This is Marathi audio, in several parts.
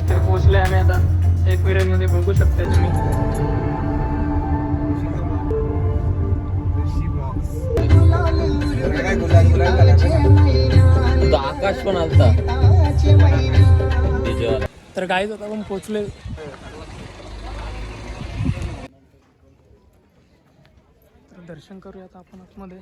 तर पोहोचलोय आम्ही आता एकविरामध्ये, बघू शकता तुम्ही. आकाश पण आलता. तर गाईज आता आपण पोहोचलोय. तर दर्शन करूया आता आपण आतमध्ये.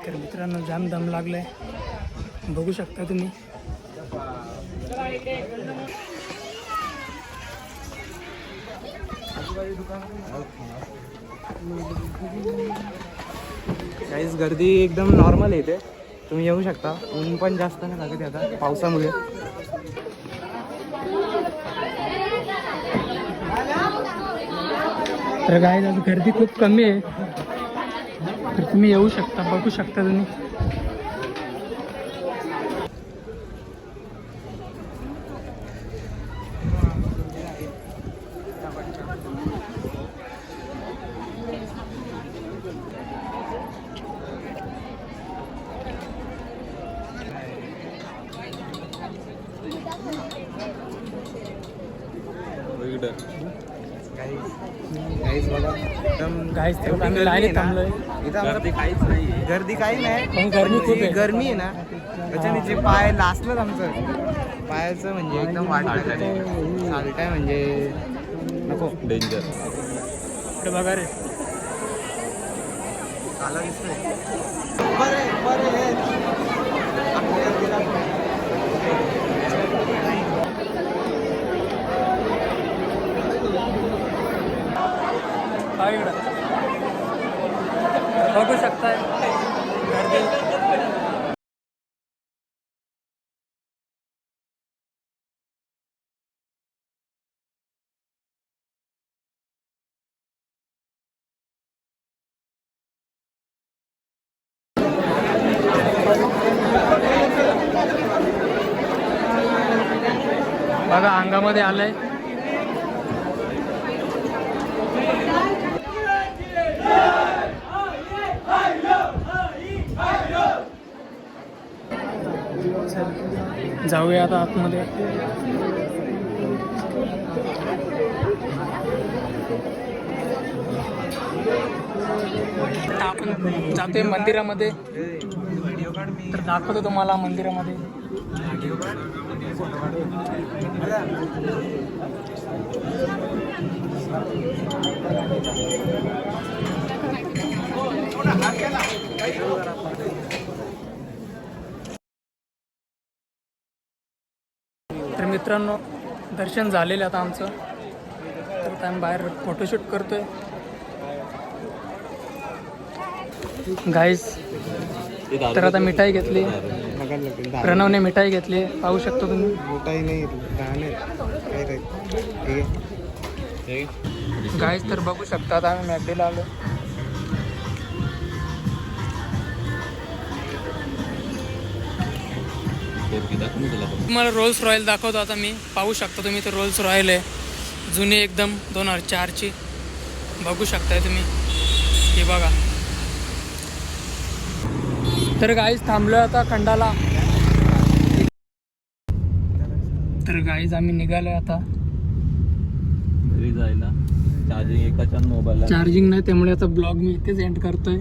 तर मित्रांनो जाम दम लागलाय, बघू शकता तुम्ही. काहीच गर्दी एकदम नॉर्मल येते, तुम्ही येऊ शकता. ऊन पण जास्त नाही लागत आता पावसामुळे. तर गाईज आज गर्दी खूप कमी आहे, तर तुम्ही येऊ शकता, बघू शकता तुम्ही. गाईज तर आम्ही लाईनीत थांबलोय. गर्दी काहीच नाही, गर्दी काही नाही, पण गरमी खूप आहे. गरमी आहे ना, त्याच्याने जे पाय लासलं आमचं पायाचं म्हणजे एकदम वाटतं. चालतंय म्हणजे नको, डेंजर. इकडे बघा रे. काला दिसतोय. बघू शकताय गर्दी. बघा अंगामध्ये आलंय. जाऊया आता आतमध्ये. आपण जातोय मंदिरामध्ये, तर दाखवतो तुम्हाला मंदिरामध्ये. तर मित्रांनो दर्शन झालेलं आता आमचं, तर आता आम्ही बाहेर फोटोशूट करतोय. गाईस तर आता मिठाई घेतली, प्रणवने मिठाई घेतली, पाहू शकतो तुम्ही. मिठाई नाही गाईस तर बघू शकता आता आम्ही मॅकडीला आलो. तुम्हाला रोल्स रॉयल दाखवतो आता मी. पाहू शकता तुम्ही, ते रोल्स रॉयल आहे, जुनी एकदम 2004ची. बघू शकताय तुम्ही, हे बघा. तर गाईज थांबलो आता खंडाला. तर गाईज आम्ही निघालोय आता घरी जायला. चार्जिंग एकाच्या मोबाईलला चार्जिंग नाही, त्यामुळे आता ब्लॉग मी इथेच एंड करतोय.